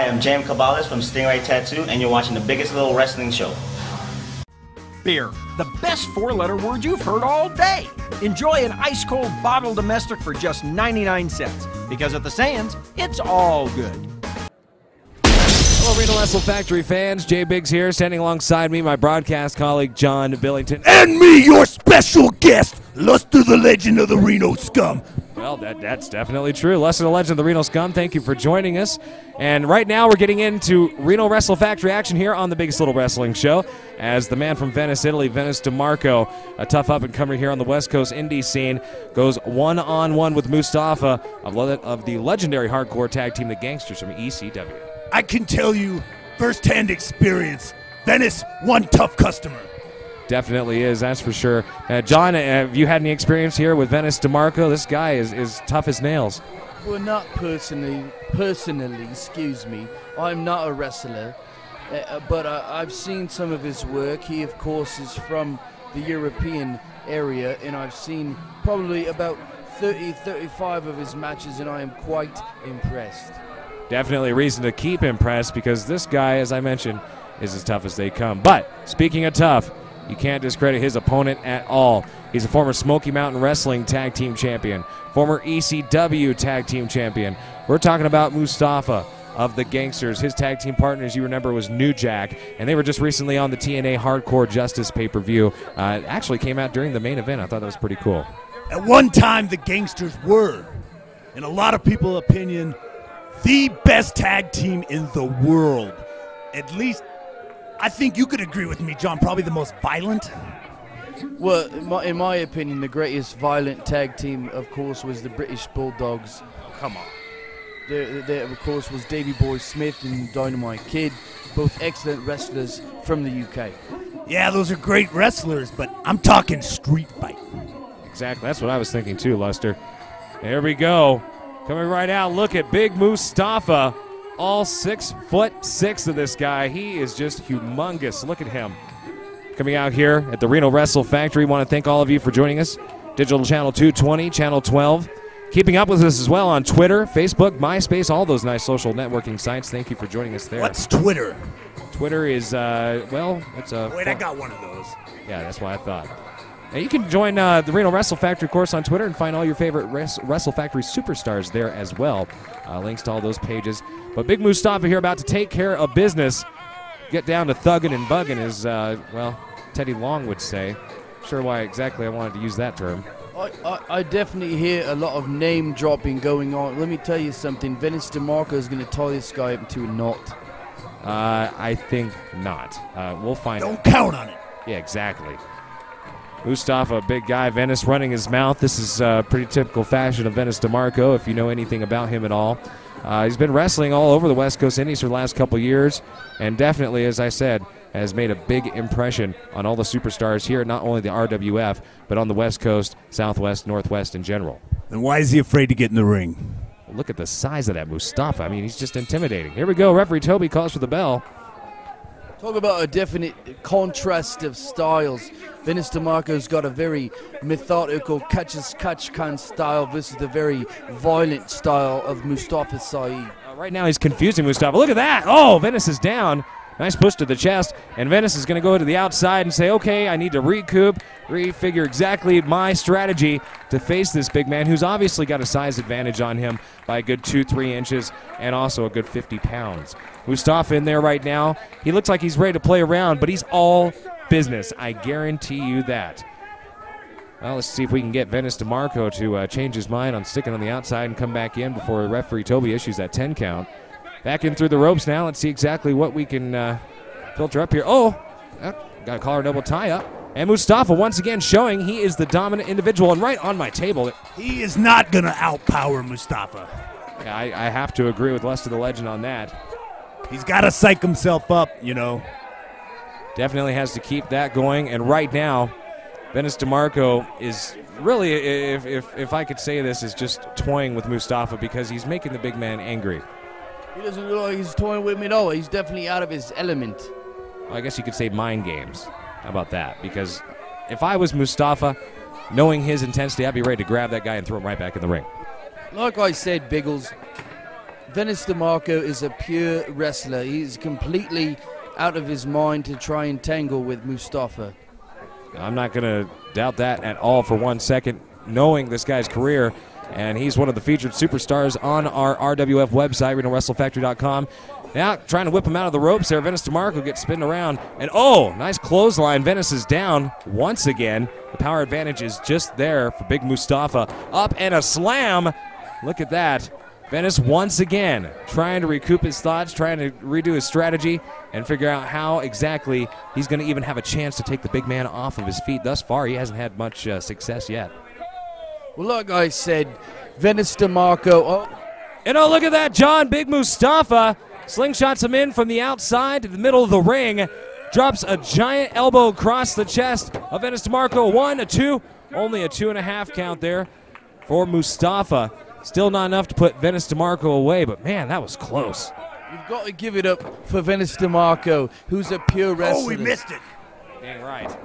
am James Cabales from Stingray Tattoo, and you're watching the biggest little wrestling show. Beer, the best four-letter word you've heard all day. Enjoy an ice-cold bottle domestic for just 99 cents. Because at the Sands, it's all good. Hello, Reno Wrestle Factory fans. Jay Biggs here, standing alongside me, my broadcast colleague, John Billington. And me, your special guest, Luster the Legend of the Reno Scum. Well, that's definitely true. Luster the Legend of the Reno Scum, thank you for joining us. And right now we're getting into Reno Wrestle Factory action here on the Biggest Little Wrestling Show as the man from Venice, Italy, Vennis DeMarco, a tough up-and-comer here on the West Coast indie scene, goes one-on-one with Mustafa of the legendary hardcore tag team, the Gangsters from ECW. I can tell you, first-hand experience, Venice, one tough customer. Definitely is, that's for sure. John, have you had any experience here with Vennis DeMarco? This guy is tough as nails. Well, not personally, excuse me. I'm not a wrestler, but I've seen some of his work. He, of course, is from the European area, and I've seen probably about 35 of his matches, and I am quite impressed. Definitely a reason to keep impressed because this guy, as I mentioned, is as tough as they come. But speaking of tough, you can't discredit his opponent at all. He's a former Smoky Mountain Wrestling Tag Team Champion, former ECW Tag Team Champion. We're talking about Mustafa of the Gangsters. His tag team partner, as you remember, was New Jack, and they were just recently on the TNA Hardcore Justice pay-per-view. It actually came out during the main event. I thought that was pretty cool. At one time, the Gangsters were, in a lot of people's opinion, the best tag team in the world. At least, I think you could agree with me, John, probably the most violent. Well, in my opinion, the greatest violent tag team, of course, was the British Bulldogs. Come on. There, of course, was Davey Boy Smith and Dynamite Kid, both excellent wrestlers from the UK. Yeah, those are great wrestlers, but I'm talking street fight. Exactly, that's what I was thinking too, Luster. There we go. Coming right out, look at Big Mustafa. All 6'6" of this guy. He is just humongous. Look at him. Coming out here at the Reno Wrestle Factory. Want to thank all of you for joining us. Digital Channel 220, Channel 12. Keeping up with us as well on Twitter, Facebook, MySpace, all those nice social networking sites. Thank you for joining us there. What's Twitter? Twitter is, well, it's a... Wait, I got one of those. Yeah, that's what I thought. And you can join the Reno Wrestle Factory course on Twitter and find all your favorite Wrestle Factory superstars there as well. Links to all those pages. But Big Mustafa here about to take care of business. Get down to thugging and bugging, as, well, Teddy Long would say. Sure why exactly I wanted to use that term. I definitely hear a lot of name dropping going on. Let me tell you something. Vennis DeMarco is going to tie this guy up into a knot. I think not. We'll find out. Don't count on it. Yeah, exactly. Mustafa, big guy. Vennis running his mouth. This is pretty typical fashion of Vennis DeMarco, if you know anything about him at all. He's been wrestling all over the West Coast Indies for the last couple years, and definitely, as I said, has made a big impression on all the superstars here, not only the RWF, but on the West Coast, Southwest, Northwest in general. Then why is he afraid to get in the ring? Look at the size of that Mustafa. I mean, he's just intimidating. Here we go. Referee Toby calls for the bell. Talk about a definite contrast of styles. Vennis DeMarco's got a very methodical catch kind of style versus the very violent style of Mustafa Saed. Right now he's confusing Mustafa. Look at that. Oh, Vennis is down. Nice push to the chest, and Vennis is going to go to the outside and say, okay, I need to recoup, refigure exactly my strategy to face this big man who's obviously got a size advantage on him by a good 2-3 inches and also a good 50 pounds. Mustafa in there right now. He looks like he's ready to play around, but he's all business. I guarantee you that. Well, let's see if we can get Vennis DeMarco to change his mind on sticking on the outside and come back in before referee Toby issues that 10 count. Back in through the ropes now. Let's see exactly what we can filter up here. Oh, got a collar double tie up. And Mustafa once again showing he is the dominant individual. And right on my table. He is not going to outpower Mustafa. Yeah, I have to agree with Luster the Legend on that. He's got to psych himself up, you know. Definitely has to keep that going. And right now, Vennis DeMarco is really, if I could say this, is just toying with Mustafa because he's making the big man angry. He doesn't look like he's toying with me at all. He's definitely out of his element. Well, I guess you could say mind games. How about that? Because if I was Mustafa, knowing his intensity, I'd be ready to grab that guy and throw him right back in the ring. Like I said, Biggles, Vennis DeMarco is a pure wrestler. He's completely out of his mind to try and tangle with Mustafa. I'm not going to doubt that at all for 1 second, knowing this guy's career. And he's one of the featured superstars on our RWF website, RenoWrestleFactory.com. Now trying to whip him out of the ropes there. Vennis DeMarco gets spin around. And oh, nice clothesline. Vennis is down once again. The power advantage is just there for Big Mustafa. Up and a slam. Look at that. Vennis once again trying to recoup his thoughts, trying to redo his strategy, and figure out how exactly he's going to even have a chance to take the big man off of his feet. Thus far, he hasn't had much success yet. Well, like I said, Vennis DeMarco. Oh. And oh, look at that, John. Big Mustafa slingshots him in from the outside to the middle of the ring. Drops a giant elbow across the chest of Vennis DeMarco. 1, a 2, only a 2.5 count there for Mustafa. Still not enough to put Vennis DeMarco away, but man, that was close. You've got to give it up for Vennis DeMarco, who's a pure wrestler. Oh, we missed it. Dang right.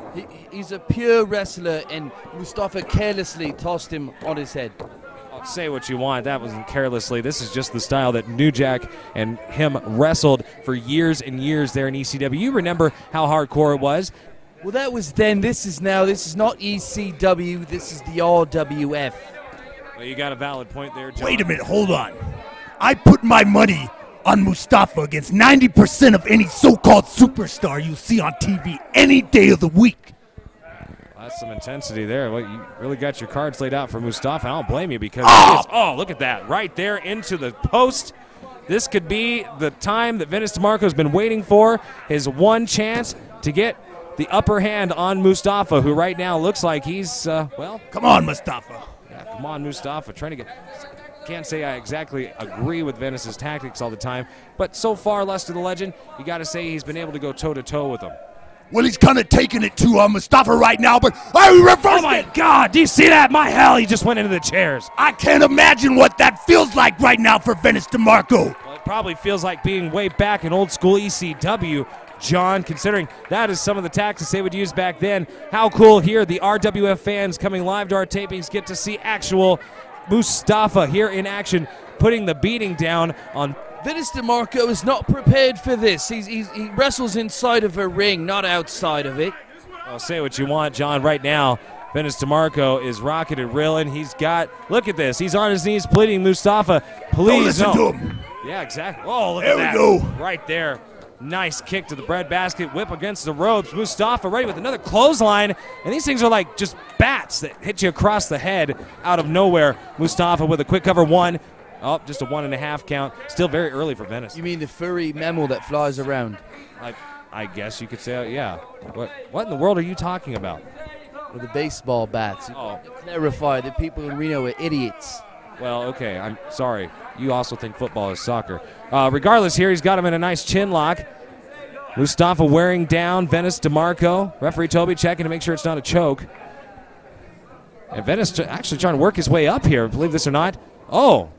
He's a pure wrestler, and Mustafa carelessly tossed him on his head. I'll say what you want. That wasn't carelessly. This is just the style that New Jack and him wrestled for years and years there in ECW. You remember how hardcore it was. Well, that was then. This is now. This is not ECW. This is the RWF. Well, you got a valid point there, John. Wait a minute, hold on. I put my money on Mustafa against 90% of any so-called superstar you see on TV any day of the week. That's some intensity there. Well, you really got your cards laid out for Mustafa. I don't blame you because oh, look at that. Right there into the post. This could be the time that Vennis DeMarco's been waiting for, his one chance to get the upper hand on Mustafa, who right now looks like he's, well. Come on, Mustafa. Yeah, come on, Mustafa. Trying to get. Can't say I exactly agree with Vennis's tactics all the time, but so far, Lester the Legend, you got to say he's been able to go toe-to-toe with him. Well, he's kind of taking it to Mustafa right now, but I reversed Oh, my God. Do you see that? My hell, he just went into the chairs. I can't imagine what that feels like right now for Vennis DeMarco. Well, it probably feels like being way back in old-school ECW, John, considering that is some of the tactics they would use back then. How cool here the RWF fans coming live to our tapings get to see actual Mustafa here in action, putting the beating down on. Vennis DeMarco is not prepared for this. He wrestles inside of a ring, not outside of it. Well, say what you want, John. Right now, Vennis DeMarco is rocking and reeling. He's got, look at this. He's on his knees pleading, Mustafa, please don't listen to him. Yeah, exactly. Oh, look There at that. we go. Right there. Nice kick to the breadbasket, whip against the ropes. Mustafa ready with another clothesline. And these things are like just bats that hit you across the head out of nowhere. Mustafa with a quick cover 1. Oh, just a 1.5 count. Still very early for Vennis. You mean the furry mammal that flies around? I guess you could say, yeah. What in the world are you talking about? With the baseball bats. Oh. Clarify that people in Reno are idiots. Well, okay, I'm sorry. You also think football is soccer. Regardless, here he's got him in a nice chin lock. Mustafa wearing down Vennis DeMarco. Referee Toby checking to make sure it's not a choke. And Vennis actually trying to work his way up here, believe this or not. Oh,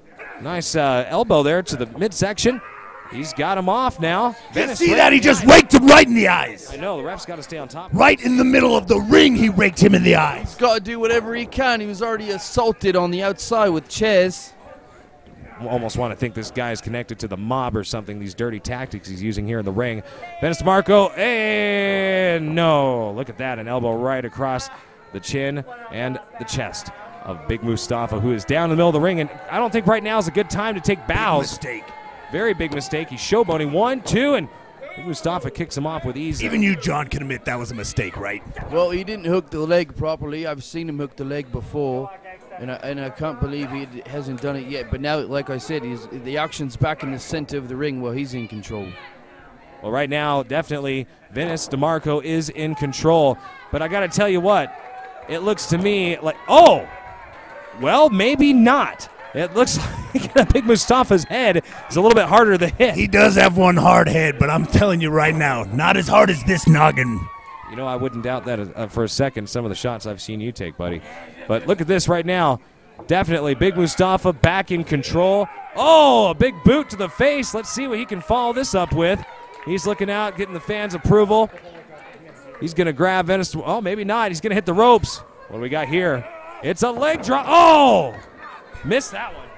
nice elbow there to the midsection. He's got him off now. You see that? He just raked him right in the eyes. I know, the ref's got to stay on top. Right in the middle of the ring, he raked him in the eyes. He's got to do whatever he can. He was already assaulted on the outside with chairs. Almost want to think this guy is connected to the mob or something, these dirty tactics he's using here in the ring. Vennis DeMarco, and no. Look at that, an elbow right across the chin and the chest of Big Mustafa, who is down in the middle of the ring. And I don't think right now is a good time to take bows. Big mistake. Very big mistake. He's showboating 1, 2, and Big Mustafa kicks him off with ease. Even you, John, can admit that was a mistake, right? Well, he didn't hook the leg properly. I've seen him hook the leg before, and I can't believe he hasn't done it yet. But now, like I said, the action's back in the center of the ring where he's in control. Well, right now, definitely, Vennis DeMarco is in control. But I got to tell you what, it looks to me like, oh, well, maybe not. It looks like Big Mustafa's head is a little bit harder to hit. He does have one hard head, but I'm telling you right now, not as hard as this noggin. You know, I wouldn't doubt that for a second, some of the shots I've seen you take, buddy. But look at this right now. Definitely Big Mustafa back in control. Oh, a big boot to the face. Let's see what he can follow this up with. He's looking out, getting the fans' approval. He's going to grab Vennis. Oh, maybe not. He's going to hit the ropes. What do we got here? It's a leg drop. Oh! Missed that one.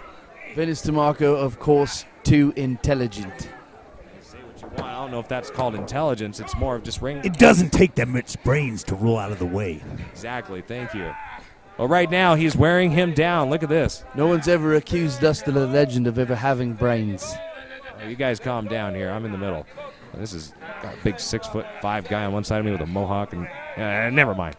Vennis DeMarco, of course, too intelligent. Say what you want. I don't know if that's called intelligence. It's more of just ring. It doesn't take that much brains to roll out of the way. Exactly. Thank you. Well, right now he's wearing him down. Look at this. No one's ever accused us, the legend, of ever having brains. Oh, you guys calm down here. I'm in the middle. This is got a big 6'5" guy on one side of me with a mohawk, and never mind.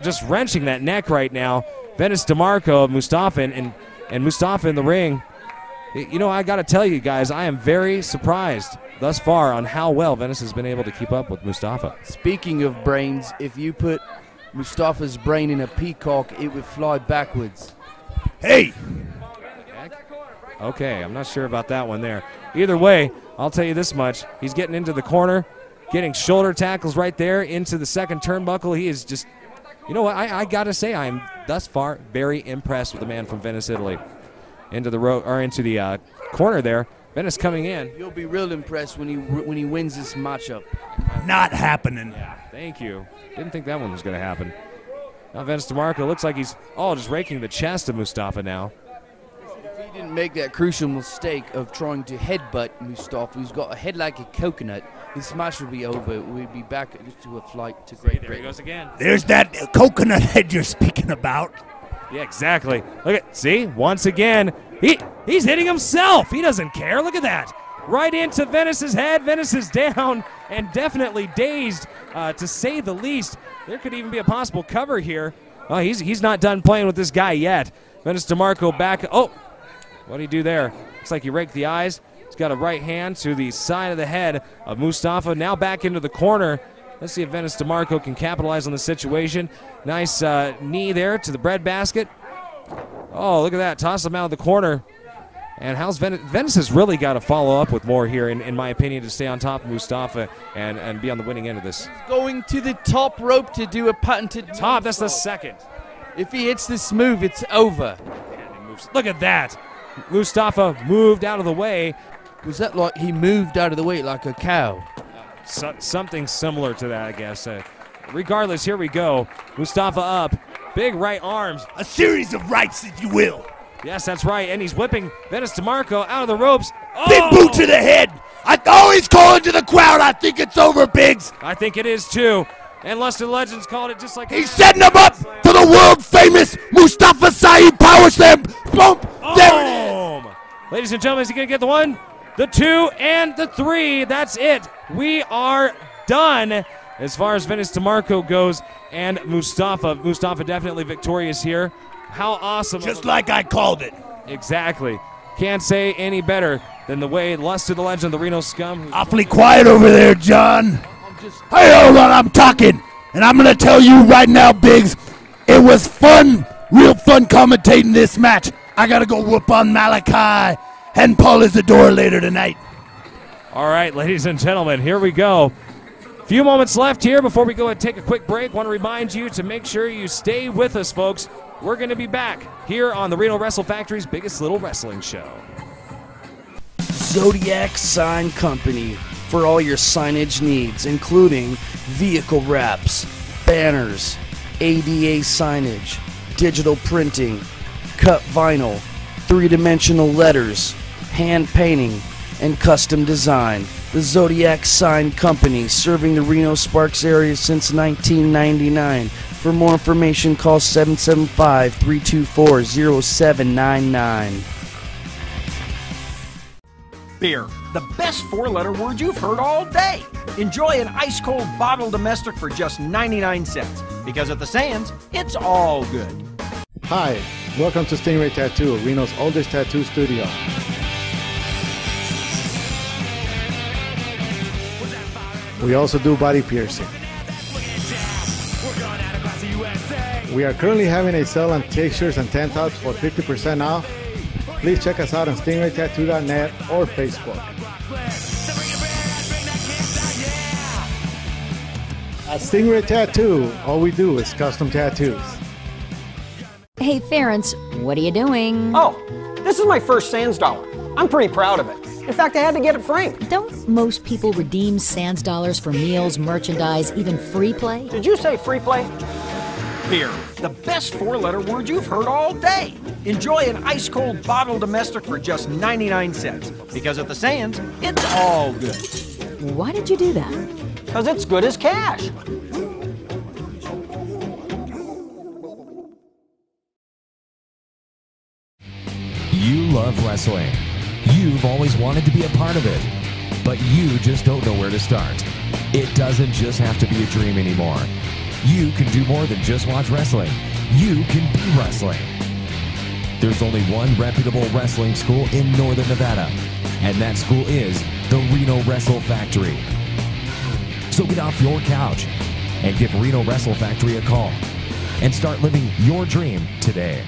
Just wrenching that neck right now. Vennis DeMarco, Mustafa, and Mustafa in the ring. You know, I got to tell you guys, I am very surprised thus far on how well Vennis has been able to keep up with Mustafa. Speaking of brains, if you put Mustafa's brain in a peacock, it would fly backwards. Hey! Okay, I'm not sure about that one there. Either way, I'll tell you this much. He's getting into the corner, getting shoulder tackles right there into the second turnbuckle. He is just, you know what, I got to say, I'm thus far very impressed with the man from Venice, Italy. Into the corner there. Venice coming in. You'll be real impressed when he wins this matchup. Not happening. Yeah, thank you. Didn't think that one was going to happen. Now Vennis DeMarco looks like he's just raking the chest of Mustafa now. If he didn't make that crucial mistake of trying to headbutt Mustafa, who's got a head like a coconut, his match will be over. We'll be back to a flight to Great Britain. There he goes again. There's that coconut head you're speaking about. Yeah, exactly. Look at, see, once again, he's hitting himself. He doesn't care. Look at that. Right into Venice's head. Venice is down and definitely dazed, to say the least. There could even be a possible cover here. Oh, he's not done playing with this guy yet. Vennis DeMarco back. Oh, what did he do there? Looks like he raked the eyes. He's got a right hand to the side of the head of Mustafa. Now back into the corner. Let's see if Vennis DeMarco can capitalize on the situation. Nice knee there to the breadbasket. Oh, look at that. Toss him out of the corner. And how's Venice? Venice has really got to follow up with more here, in my opinion, to stay on top of Mustafa and be on the winning end of this. Going to the top rope to do a patented top. That's the second. If he hits this move, it's over. Look at that. Mustafa moved out of the way. Was that like he moved out of the way like a cow? Something similar to that, I guess. Regardless, here we go. Mustafa up. Big right arms. A series of rights, if you will. Yes, that's right. And he's whipping Vennis DeMarco out of the ropes. Oh! Big boot to the head. I always calling to the crowd. I think it's over, Biggs. I think it is, too. And Lusted Legends called it just like he's setting him up for the world-famous Mustafa Saed Power Slam. Boom. There it is. Ladies and gentlemen, is he going to get the 1, the 2, and the 3? That's it. We are done as far as Vennis DeMarco goes, and Mustafa definitely victorious here. How awesome. Just like I called it. Exactly. Can't say any better than the way Lusted Legend, the Reno Scum. Awfully quiet over there, John. Hey, hold on, I'm talking. And I'm going to tell you right now, Biggs, it was fun, real fun commentating this match. I got to go whoop on Malachi and Paul Isador later tonight. All right, ladies and gentlemen, here we go. Few moments left here before we go and take a quick break. Want to remind you to make sure you stay with us, folks. We're going to be back here on the Reno Wrestle Factory's biggest little wrestling show. Zodiac Sign Company for all your signage needs, including vehicle wraps, banners, ADA signage, digital printing, cut vinyl, three-dimensional letters, hand painting, and custom design. The Zodiac Sign Company, serving the Reno Sparks area since 1999. For more information, call 775-324-0799. Beer, the best four-letter word you've heard all day. Enjoy an ice-cold bottle domestic for just 99 cents. Because at the Sands, it's all good. Hi, welcome to Stingray Tattoo, Reno's oldest tattoo studio. We also do body piercing. We are currently having a sale on t-shirts and tank tops for 50% off. Please check us out on stingraytattoo.net or Facebook. At Stingray Tattoo, all we do is custom tattoos. Hey, Ference, what are you doing? Oh, this is my first Sands dollar. I'm pretty proud of it. In fact, I had to get it framed. Don't most people redeem Sands dollars for meals, merchandise, even free play? Did you say free play? Beer, the best four-letter word you've heard all day. Enjoy an ice-cold bottle domestic for just 99 cents. Because at the Sands, it's all good. Why did you do that? Because it's good as cash. You love wrestling. You've always wanted to be a part of it, but you just don't know where to start. It doesn't just have to be a dream anymore. You can do more than just watch wrestling. You can be wrestling. There's only one reputable wrestling school in Northern Nevada, and that school is the Reno Wrestle Factory. So get off your couch and give Reno Wrestle Factory a call and start living your dream today.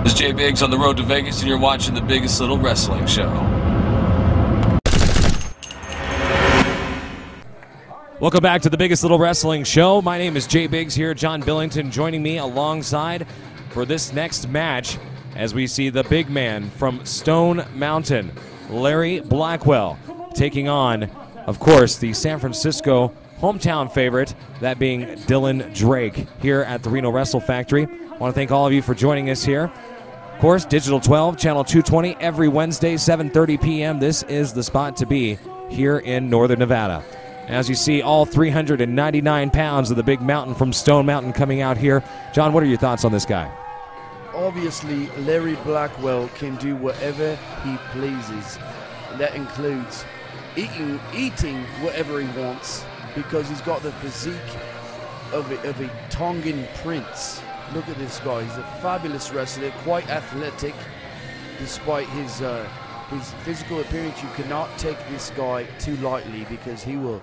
This is Jay Biggs on the road to Vegas, and you're watching the Biggest Little Wrestling Show. Welcome back to the Biggest Little Wrestling Show. My name is Jay Biggs here. John Billington joining me alongside for this next match as we see the big man from Stone Mountain, Larry Blackwell, taking on, of course, the San Francisco hometown favorite, that being Dylan Drake, here at the Reno Wrestle Factory. I want to thank all of you for joining us here. Of course, Digital 12, Channel 220, every Wednesday, 7:30 p.m. This is the spot to be here in Northern Nevada. As you see, all 399 pounds of the big mountain from Stone Mountain coming out here. John, what are your thoughts on this guy? Obviously, Larry Blackwell can do whatever he pleases. And that includes eating whatever he wants, because he's got the physique of a Tongan prince. Look at this guy. He's a fabulous wrestler, quite athletic, despite his physical appearance. You cannot take this guy too lightly, because he'll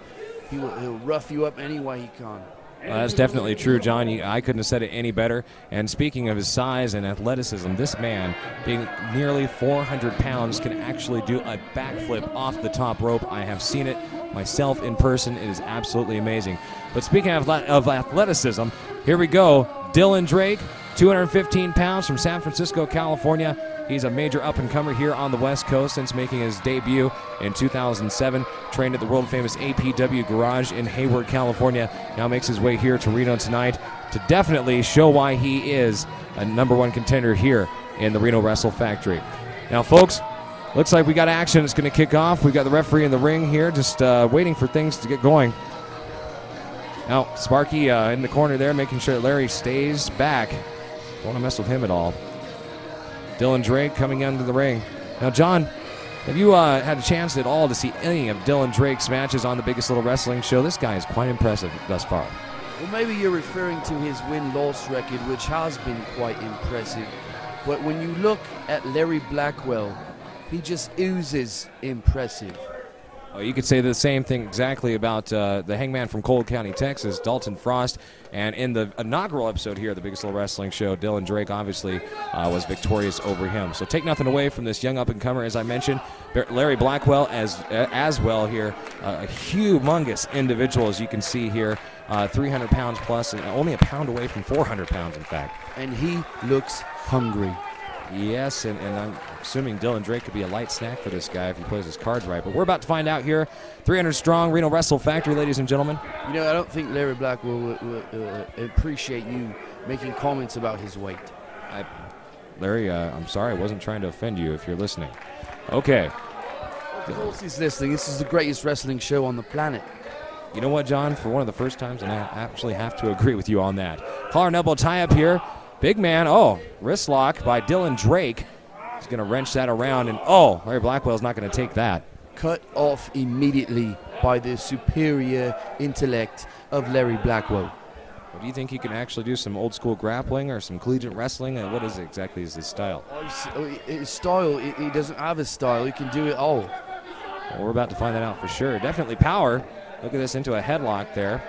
rough you up any way he can. That's definitely true, John. I couldn't have said it any better. And speaking of his size and athleticism, this man, being nearly 400 pounds, can actually do a backflip off the top rope. I have seen it myself in person. It is absolutely amazing. But speaking of athleticism, here we go. Dylan Drake, 215 pounds from San Francisco, California. He's a major up-and-comer here on the West Coast since making his debut in 2007. Trained at the world-famous APW Garage in Hayward, California. Now makes his way here to Reno tonight to definitely show why he is a #1 contender here in the Reno Wrestle Factory. Now, folks, looks like we got action. It's going to kick off. We got the referee in the ring here, just waiting for things to get going. Now, Sparky in the corner there, making sure Larry stays back. Don't want to mess with him at all. Dylan Drake coming into the ring. Now, John, have you had a chance at all to see any of Dylan Drake's matches on the Biggest Little Wrestling Show? This guy is quite impressive thus far. Well, maybe you're referring to his win-loss record, which has been quite impressive. But when you look at Larry Blackwell, he just oozes impressive. Oh, you could say the same thing exactly about the Hangman from Cole County, Texas, Dalton Frost. And in the inaugural episode here of the Biggest Little Wrestling Show, Dylan Drake obviously was victorious over him. So take nothing away from this young up-and-comer, as I mentioned. Larry Blackwell as well here, a humongous individual, as you can see here, 300 pounds plus, and only a pound away from 400 pounds, in fact. And he looks hungry. Yes, and I'm assuming Dylan Drake could be a light snack for this guy if he plays his cards right. But we're about to find out here. 300 strong, Reno Wrestle Factory, ladies and gentlemen. You know, I don't think Larry Blackwell will appreciate you making comments about his weight. Larry, I'm sorry. I wasn't trying to offend you if you're listening. Okay. Of course he's listening. This is the greatest wrestling show on the planet. You know what, John? For one of the first times, and I actually have to agree with you on that. Collar and elbow tie-up here. Big man, wrist lock by Dylan Drake. He's going to wrench that around, and Larry Blackwell's not going to take that. Cut off immediately by the superior intellect of Larry Blackwell. Well, do you think he can actually do some old school grappling or some collegiate wrestling? And what is exactly his style? His style, he doesn't have a style. He can do it all. Well, we're about to find that out for sure. Definitely power. Look at this, into a headlock there.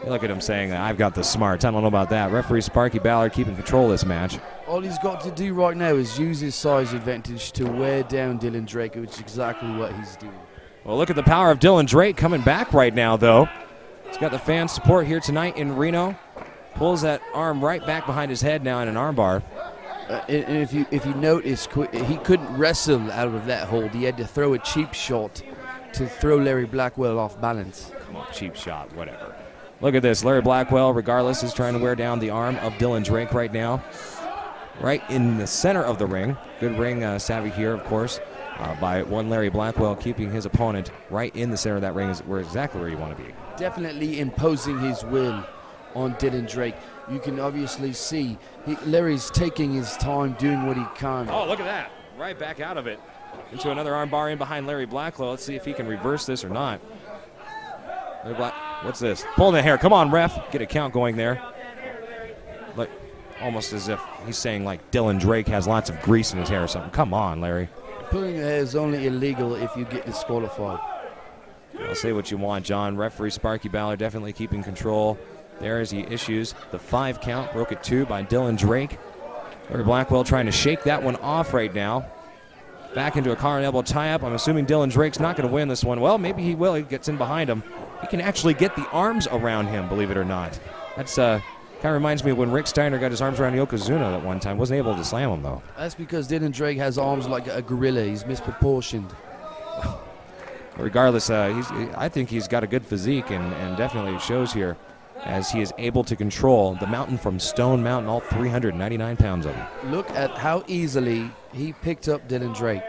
Look at him saying, I've got the smarts. I don't know about that. Referee Sparky Ballard keeping control of this match. All he's got to do right now is use his size advantage to wear down Dylan Drake, which is exactly what he's doing. Well, look at the power of Dylan Drake coming back right now, though. He's got the fan support here tonight in Reno. Pulls that arm right back behind his head now in an armbar. And if you notice, he couldn't wrestle out of that hold. He had to throw a cheap shot to throw Larry Blackwell off balance. Come on, cheap shot, whatever. Look at this. Larry Blackwell, regardless, is trying to wear down the arm of Dylan Drake right now. Right in the center of the ring. Good ring savvy here, of course, by one Larry Blackwell, keeping his opponent right in the center of that ring is exactly where you want to be. Definitely imposing his will on Dylan Drake. You can obviously see Larry's taking his time, doing what he can. Oh, look at that. Right back out of it. Into another arm bar in behind Larry Blackwell. Let's see if he can reverse this or not. What's this? Pulling the hair. Come on, ref. Get a count going there. Like, almost as if he's saying like Dylan Drake has lots of grease in his hair or something. Come on, Larry. Pulling the hair is only illegal if you get disqualified. I'll say what you want, John. Referee Sparky Ballard definitely keeping control there as he issues the 5 count. Broke it 2 by Dylan Drake. Larry Blackwell trying to shake that one off right now. Back into a collar and elbow tie-up. I'm assuming Dylan Drake's not going to win this one. Well, maybe he will. He gets in behind him. He can actually get the arms around him, believe it or not. That's kind of reminds me of when Rick Steiner got his arms around Yokozuna at one time. Wasn't able to slam him, though. That's because Dylan Drake has arms like a gorilla. He's misproportioned. Regardless, I think he's got a good physique, and definitely it shows here as he is able to control the mountain from Stone Mountain, all 399 pounds of him. Look at how easily he picked up Dylan Drake.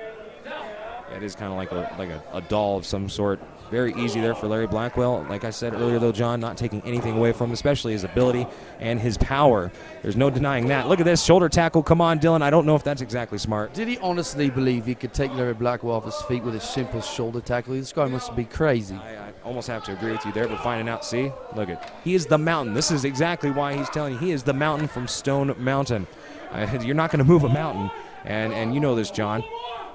It is kind of like a doll of some sort. Very easy there for Larry Blackwell. Like I said earlier, though, John, not taking anything away from him, especially his ability and his power. There's no denying that. Look at this shoulder tackle. Come on, Dylan. I don't know if that's exactly smart. Did he honestly believe he could take Larry Blackwell off his feet with a simple shoulder tackle? This guy must be crazy. I almost have to agree with you there, but finding out, see, look at, he is the mountain. This is exactly why he's telling you he is the mountain from Stone Mountain. You're not going to move a mountain, and you know this, John.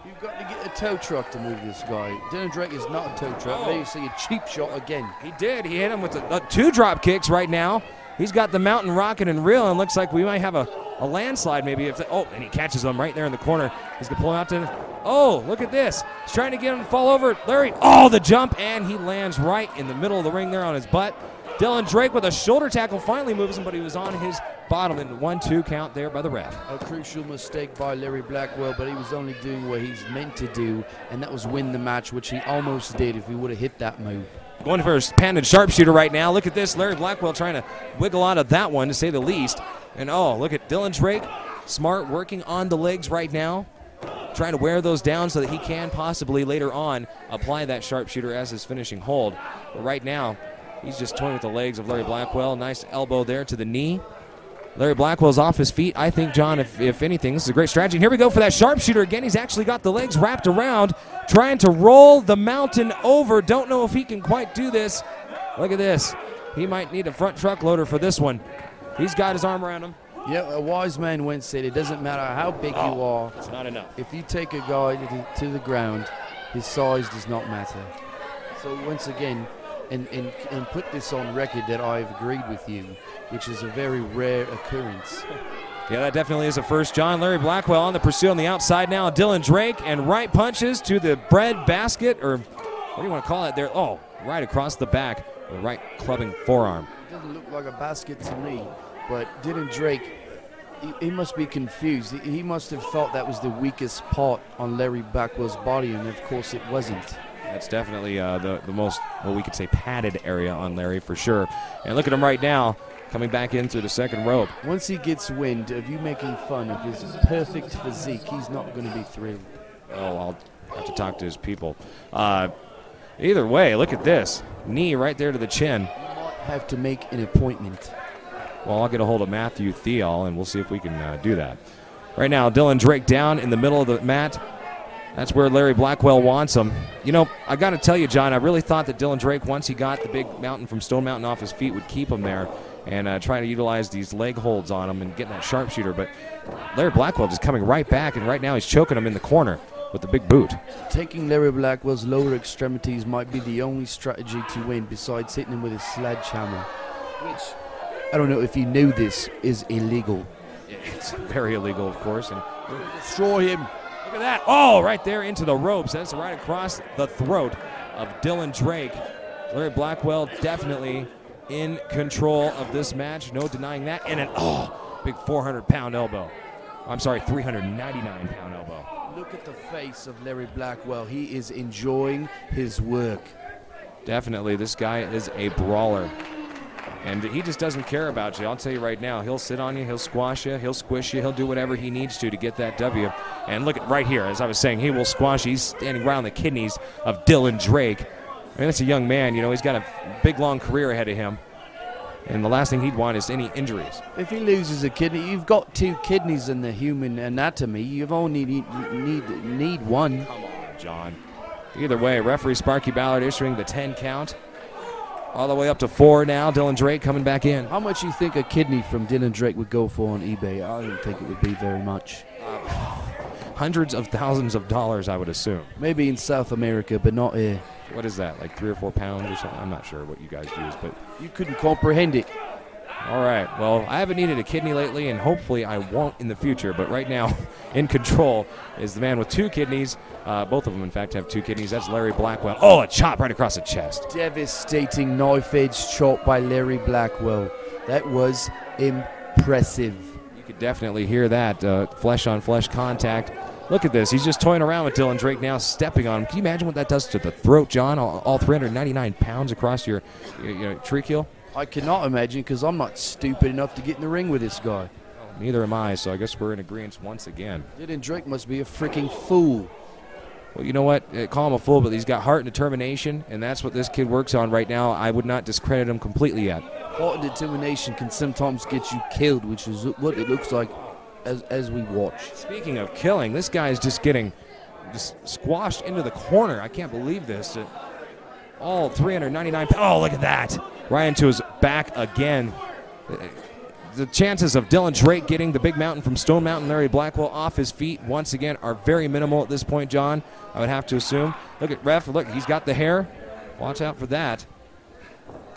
You've got to get a tow truck to move this guy. Dylan Drake is not a tow truck. Oh. There you see a cheap shot again. He did. He hit him with the 2 drop kicks right now. He's got the mountain rocking and reeling. Looks like we might have a landslide maybe. And he catches him right there in the corner. He's going to pull him out to him. Oh, look at this. He's trying to get him to fall over. Larry, the jump, and he lands right in the middle of the ring there on his butt. Dylan Drake with a shoulder tackle finally moves him, but he was on his bottom in the 1-2 count there by the ref. A crucial mistake by Larry Blackwell, but he was only doing what he's meant to do, and that was win the match, which he almost did if he would have hit that move. Going for his patented sharpshooter right now. Look at this. Larry Blackwell trying to wiggle out of that one, to say the least. And look at Dylan Drake. Smart, working on the legs right now. Trying to wear those down so that he can possibly later on apply that sharpshooter as his finishing hold. But right now, he's just toying with the legs of Larry Blackwell. Nice elbow there to the knee. Larry Blackwell's off his feet. I think, John, if anything, this is a great strategy. And here we go for that sharpshooter again. He's actually got the legs wrapped around, trying to roll the mountain over. Don't know if he can quite do this. Look at this. He might need a front truck loader for this one. He's got his arm around him. Yeah, a wise man once said, it doesn't matter how big you are. It's not enough. If you take a guy to the ground, his size does not matter. So once again, and put this on record that I've agreed with you, which is a very rare occurrence. Yeah, that definitely is a first, John. Larry Blackwell on the pursuit on the outside now. Dylan Drake, and right punches to the bread basket, or what do you want to call it there? Oh, right across the back, the right clubbing forearm. It doesn't look like a basket to me, but Dylan Drake, he must be confused. He must have thought that was the weakest part on Larry Blackwell's body, and of course it wasn't. That's definitely the most, well, we could say padded area on Larry for sure. And look at him right now, coming back in through the second rope. Once he gets wind of you making fun of his perfect physique, he's not going to be thrilled. Oh, I'll have to talk to his people. Either way, look at this. Knee right there to the chin. You might have to make an appointment. Well, I'll get a hold of Matthew Theall, and we'll see if we can do that. Right now, Dylan Drake down in the middle of the mat. That's where Larry Blackwell wants him. You know, I got to tell you, John, I really thought that Dylan Drake, once he got the big mountain from Stone Mountain off his feet, would keep him there and try to utilize these leg holds on him and getting that sharpshooter. But Larry Blackwell just coming right back, and right now he's choking him in the corner with the big boot. Taking Larry Blackwell's lower extremities might be the only strategy to win besides hitting him with a sledgehammer, which, I don't know if you knew this, is illegal. It's very illegal, of course. And destroy him. Look at that. Oh, right there into the ropes. That's right across the throat of Dylan Drake. Larry Blackwell definitely in control of this match. No denying that. And an, big 400-pound elbow. I'm sorry, 399-pound elbow. Look at the face of Larry Blackwell. He is enjoying his work. Definitely, this guy is a brawler. And he just doesn't care about you. I'll tell you right now, he'll sit on you, he'll squash you, he'll squish you, he'll do whatever he needs to get that W. And look at right here, as I was saying, he will squash you. He's standing right on the kidneys of Dylan Drake. I mean, that's a young man, you know, he's got a big, long career ahead of him. And the last thing he'd want is any injuries. If he loses a kidney, you've got 2 kidneys in the human anatomy. You've only need one. Come on, John. Either way, referee Sparky Ballard issuing the 10 count. All the way up to 4 now. Dylan Drake coming back in. How much do you think a kidney from Dylan Drake would go for on eBay? I don't think it would be very much. Hundreds of thousands of dollars, I would assume. Maybe in South America, but not here. What is that, like 3 or 4 pounds or something? I'm not sure what you guys use, but you couldn't comprehend it. All right, well, I haven't needed a kidney lately, and hopefully I won't in the future, but right now in control is the man with 2 kidneys. Both of them, in fact, have 2 kidneys. That's Larry Blackwell. Oh, a chop right across the chest. Devastating knife-edge chop by Larry Blackwell. That was impressive. You could definitely hear that flesh-on-flesh contact. Look at this. He's just toying around with Dylan Drake now, stepping on him. Can you imagine what that does to the throat, John? All 399 pounds across your trachea? I cannot imagine, because I'm not stupid enough to get in the ring with this guy. Neither am I, so I guess we're in agreement once again. Dylan Drake must be a freaking fool. Well, you know what? Call him a fool, but he's got heart and determination, and that's what this kid works on right now. I would not discredit him completely yet. Heart and determination can sometimes get you killed, which is what it looks like as we watch. Speaking of killing, this guy is just getting squashed into the corner. I can't believe this. All 399 pounds. Oh, look at that. Right into his back again. The chances of Dylan Drake getting the big mountain from Stone Mountain Larry Blackwell off his feet once again are very minimal at this point, John. I would have to assume. Look at ref. Look, he's got the hair. Watch out for that.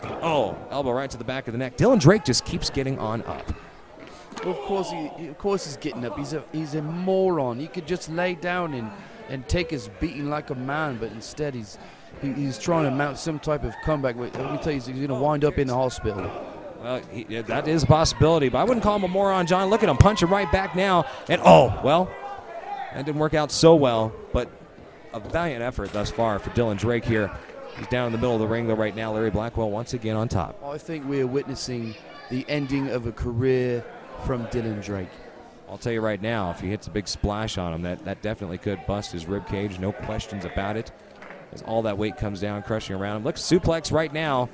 Oh, elbow right to the back of the neck. Dylan Drake just keeps getting on up. Well, of course he's getting up. He's a moron. He could just lay down and take his beating like a man, but instead he's trying to mount some type of comeback. Let me tell you, he's going to wind up in the hospital. Well, that is a possibility, but I wouldn't call him a moron, John. Look at him punching right back now. And, oh, well, that didn't work out so well, but a valiant effort thus far for Dylan Drake here. He's down in the middle of the ring, though, right now. Larry Blackwell once again on top. I think we are witnessing the ending of a career from Dylan Drake. I'll tell you right now, if he hits a big splash on him, that definitely could bust his rib cage, no questions about it, as all that weight comes down, crushing around him. Look, suplex right now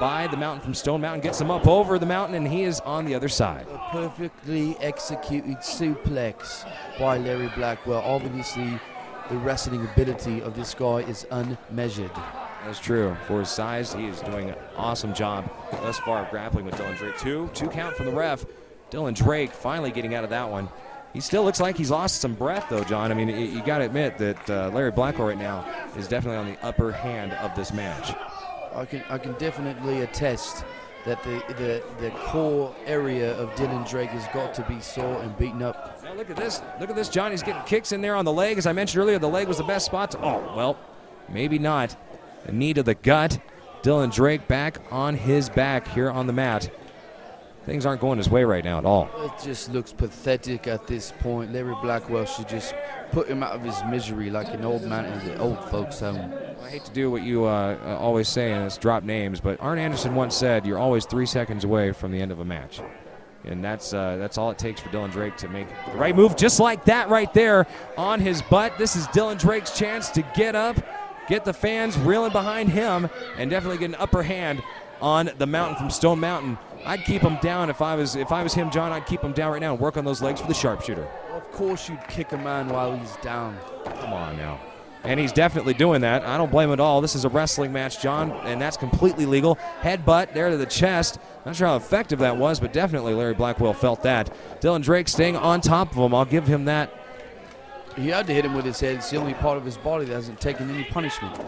by the mountain from Stone Mountain, gets him up over the mountain, and he is on the other side. A perfectly executed suplex by Larry Blackwell. Obviously, the wrestling ability of this guy is unmeasured. That's true. For his size, he is doing an awesome job thus far of grappling with Dylan Drake. Two count from the ref. Dylan Drake finally getting out of that one. He still looks like he's lost some breath, though, John. I mean, you got to admit that Larry Blackwell right now is definitely on the upper hand of this match. I can definitely attest that the core area of Dylan Drake has got to be sore and beaten up. Now look at this. Look at this, John. He's getting kicks in there on the leg. As I mentioned earlier, the leg was the best spot. Oh, well, maybe not. A knee to the gut. Dylan Drake back on his back here on the mat. Things aren't going his way right now at all. It just looks pathetic at this point. Larry Blackwell should just put him out of his misery like an old man in the old folks' home. I hate to do what you always say, and it's drop names, but Arn Anderson once said, you're always 3 seconds away from the end of a match. And that's all it takes for Dylan Drake to make the right move, just like that right there on his butt. This is Dylan Drake's chance to get up, get the fans reeling behind him, and definitely get an upper hand on the mountain from Stone Mountain. I'd keep him down if I was him, John. I'd keep him down right now and work on those legs for the sharpshooter. Of course you'd kick a man while he's down. Come on now. And he's definitely doing that. I don't blame him at all. This is a wrestling match, John, and that's completely legal. Headbutt there to the chest. Not sure how effective that was, but definitely Larry Blackwell felt that. Dylan Drake staying on top of him. I'll give him that. He had to hit him with his head. It's the only part of his body that hasn't taken any punishment.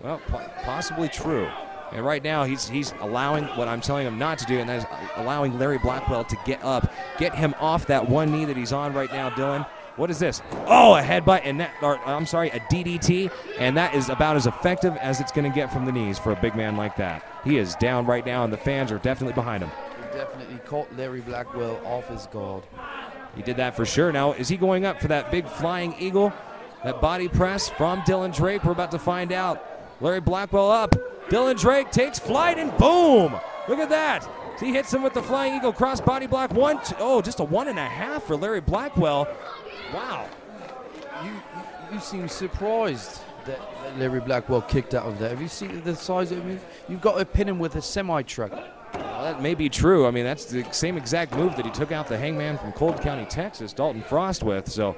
Well, possibly true. And right now, he's allowing what I'm telling him not to do, and that is allowing Larry Blackwell to get up, get him off that one knee that he's on right now, Dylan. What is this? Oh, a headbutt, and a DDT, and that is about as effective as it's going to get from the knees for a big man like that. He is down right now, and the fans are definitely behind him. He definitely caught Larry Blackwell off his guard. He did that for sure. Now, is he going up for that big flying eagle? That body press from Dylan Drake? We're about to find out. Larry Blackwell up. Dylan Drake takes flight and boom! Look at that. He hits him with the flying eagle cross body block. Just a 1.5 for Larry Blackwell. Wow. You seem surprised that Larry Blackwell kicked out of that. Have you seen the size of him? You've got to pin him with a semi-truck. Well, that may be true. I mean, that's the same exact move that he took out the hangman from Cold County, Texas, Dalton Frost with. So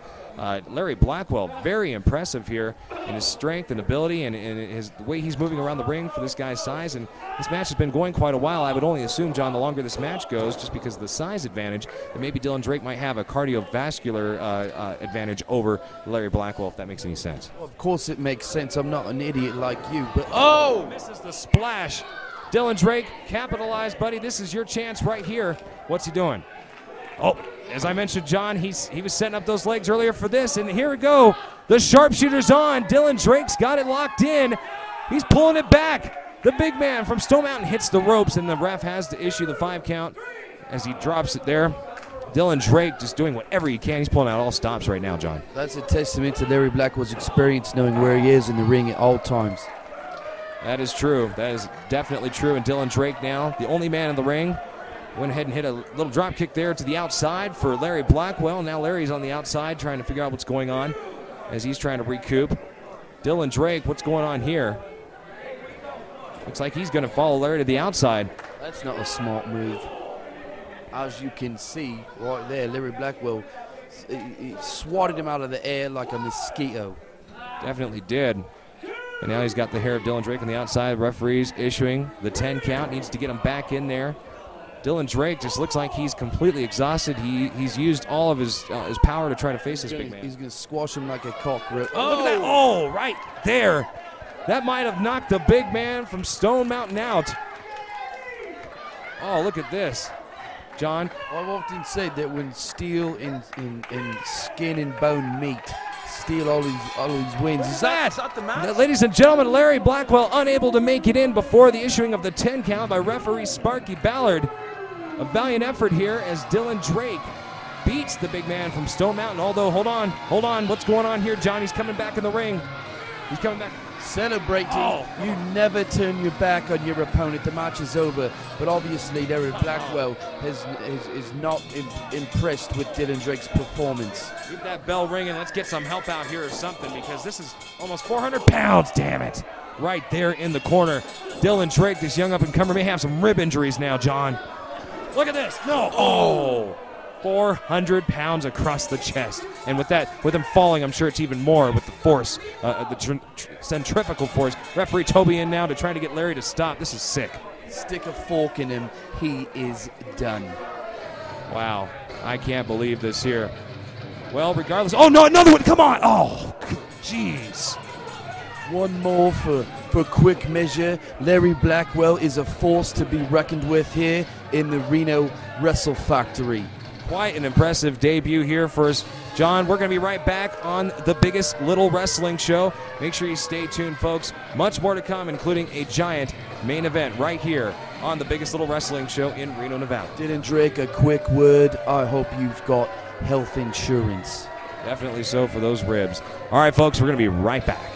Larry Blackwell, very impressive here in his strength and ability and the way he's moving around the ring for this guy's size. And this match has been going quite a while. I would only assume, John, the longer this match goes, just because of the size advantage, that maybe Dylan Drake might have a cardiovascular advantage over Larry Blackwell, if that makes any sense. Well, of course it makes sense. I'm not an idiot like you, but misses the splash. Dylan Drake, capitalize, buddy. This is your chance right here. What's he doing? Oh, as I mentioned, John, he was setting up those legs earlier for this, and here we go. The sharpshooter's on. Dylan Drake's got it locked in. He's pulling it back. The big man from Stone Mountain hits the ropes, and the ref has to issue the 5 count as he drops it there. Dylan Drake just doing whatever he can. He's pulling out all stops right now, John. That's a testament to Larry Blackwell's experience, knowing where he is in the ring at all times. That is true. That is definitely true. And Dylan Drake now, the only man in the ring, went ahead and hit a little drop kick there to the outside for Larry Blackwell. Now Larry's on the outside trying to figure out what's going on as he's trying to recoup. Dylan Drake, what's going on here? Looks like he's going to follow Larry to the outside. That's not a smart move. As you can see right there, Larry Blackwell he swatted him out of the air like a mosquito. Definitely did. And now he's got the hair of Dylan Drake on the outside. Referee's issuing the 10 count. Needs to get him back in there. Dylan Drake just looks like he's completely exhausted. He's used all of his power to try to face this big man. He's going to squash him like a cockroach. Oh, look at that. Oh, right there. That might have knocked the big man from Stone Mountain out. Oh, look at this. John? I've often said that when steel and skin and bone meet, steel all these wins. Is that the match? Ladies and gentlemen, Larry Blackwell unable to make it in before the issuing of the 10 count by referee Sparky Ballard. A valiant effort here as Dylan Drake beats the big man from Stone Mountain. Although, hold on. What's going on here, John? He's coming back in the ring. He's coming back. Celebrating. You never turn your back on your opponent. The match is over. But obviously, Larry Blackwell is not impressed with Dylan Drake's performance. Keep that bell ringing. Let's get some help out here or something, because this is almost 400 pounds, damn it. Right there in the corner. Dylan Drake, this young up-and-comer, may have some rib injuries now, John. Look at this. No. Oh. 400 pounds across the chest. And with him falling, I'm sure it's even more with the force, the centrifugal force. Referee Toby in now to try to get Larry to stop. This is sick. Stick a fork in him. He is done. Wow. I can't believe this here. Well, regardless. Oh, no, another one. Come on. Oh, jeez. One more for quick measure. Larry Blackwell is a force to be reckoned with here in the Reno Wrestle Factory. Quite an impressive debut here for us. John, we're going to be right back on the biggest little wrestling show. Make sure you stay tuned, folks. Much more to come, including a giant main event right here on the biggest little wrestling show in Reno, Nevada. Dylan Drake, a quick word. I hope you've got health insurance. Definitely so for those ribs. All right, folks, we're going to be right back.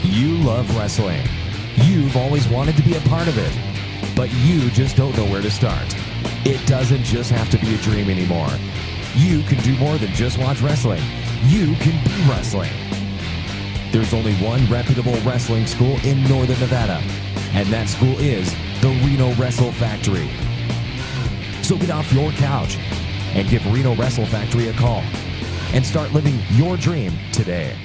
You love wrestling. You've always wanted to be a part of it, but you just don't know where to start. It doesn't just have to be a dream anymore. You can do more than just watch wrestling. You can be wrestling. There's only one reputable wrestling school in Northern Nevada, and that school is the Reno Wrestle Factory. So get off your couch and give Reno Wrestle Factory a call and start living your dream today.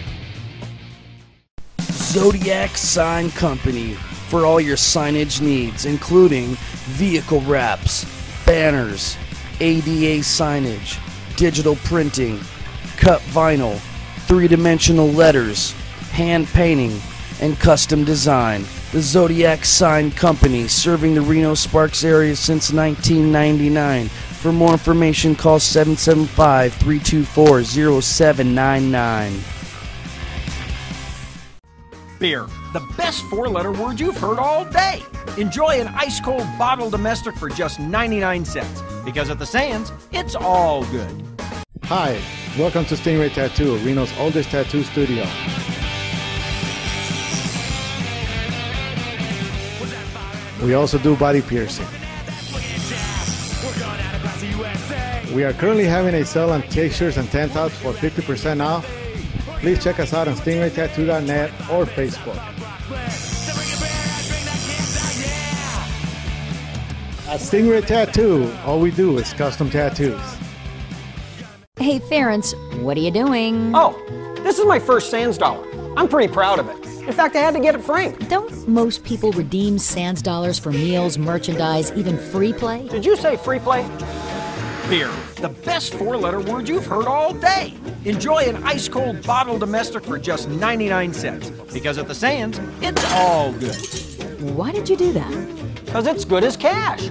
Zodiac Sign Company for all your signage needs, including vehicle wraps, banners, ADA signage, digital printing, cut vinyl, 3-dimensional letters, hand painting, and custom design. The Zodiac Sign Company, serving the Reno Sparks area since 1999. For more information, call 775-324-0799. Beer, the best 4-letter word you've heard all day. Enjoy an ice-cold bottle domestic for just 99 cents. Because at the Sands, it's all good. Hi, welcome to Stingray Tattoo, Reno's oldest tattoo studio. We also do body piercing. We are currently having a sale on t-shirts and tank tops for 50% off. Please check us out on stingraytattoo.net or Facebook. At Stingray Tattoo, all we do is custom tattoos. Hey, Ference, what are you doing? Oh, this is my first Sands dollar. I'm pretty proud of it. In fact, I had to get it framed. Don't most people redeem Sands dollars for meals, merchandise, even free play? Did you say free play? Beer, the best four-letter word you've heard all day. Enjoy an ice-cold bottle domestic for just 99 cents. Because at the Sands, it's all good. Why did you do that? Because it's good as cash.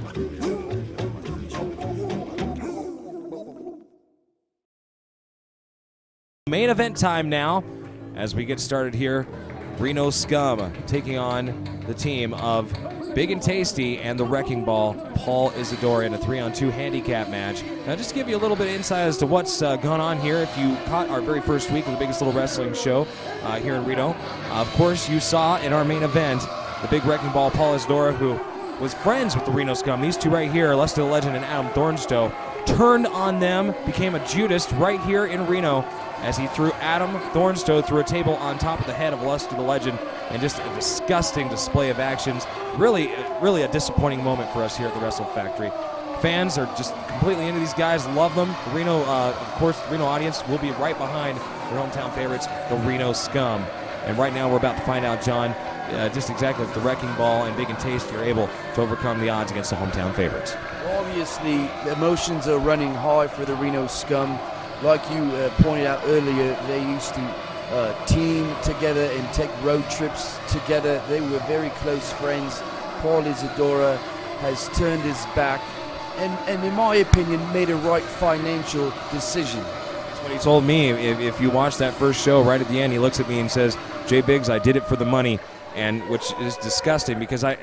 Main event time now as we get started here. Reno SCUM taking on the team of Big and Tasty and the Wrecking Ball, Paul Isador, in a 3-on-2 handicap match. Now, just to give you a little bit of insight as to what's gone on here, if you caught our very first week of the Biggest Little Wrestling Show here in Reno, of course, you saw in our main event the Big Wrecking Ball, Paul Isador, who was friends with the Reno SCUM. These two right here, Lester the Legend and Adam Thornstowe, turned on them, became a Judas right here in Reno as he threw Adam Thornstowe through a table on top of the head of Lester the Legend, and just a disgusting display of actions. Really a disappointing moment for us here at the Wrestle Factory. Fans are just completely into these guys, love them. The Reno, of course, the Reno audience will be right behind their hometown favorites, the Reno SCUM. And right now we're about to find out, John, just exactly if the Wrecking Ball and Big and Tasty are able to overcome the odds against the hometown favorites. Obviously, the emotions are running high for the Reno SCUM. Like you pointed out earlier, they used to team together and take road trips together. They were very close friends. Paul Isadora has turned his back and in my opinion, made a right financial decision. That's what he told me. If you watch that first show, right at the end, he looks at me and says, "Jay Biggs, I did it for the money," and which is disgusting because I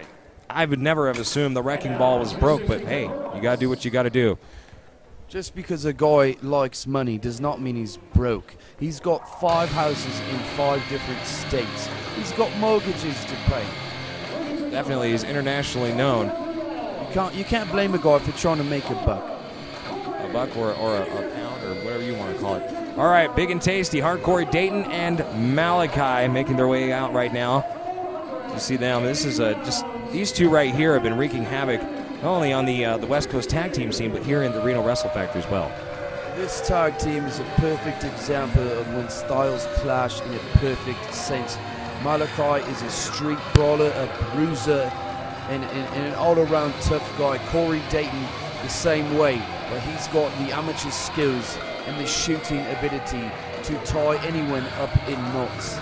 would never have assumed the Wrecking Ball was broke, but hey, you got to do what you got to do. Just because a guy likes money does not mean he's broke. He's got 5 houses in 5 different states. He's got mortgages to pay. Definitely, he's internationally known. You can't blame a guy for trying to make a buck. A buck or a pound or whatever you want to call it. All right, Big and Tasty, Hardcore Dayton and Malachi making their way out right now. You see them. This is just these two right here have been wreaking havoc not only on the West Coast tag team scene, but here in the Reno Wrestle Factory as well. This tag team is a perfect example of when styles clash in a perfect sense. Malachi is a street brawler, a bruiser, and an all-around tough guy. Corey Dayton the same way, but he's got the amateur skills and the shooting ability to tie anyone up in knots.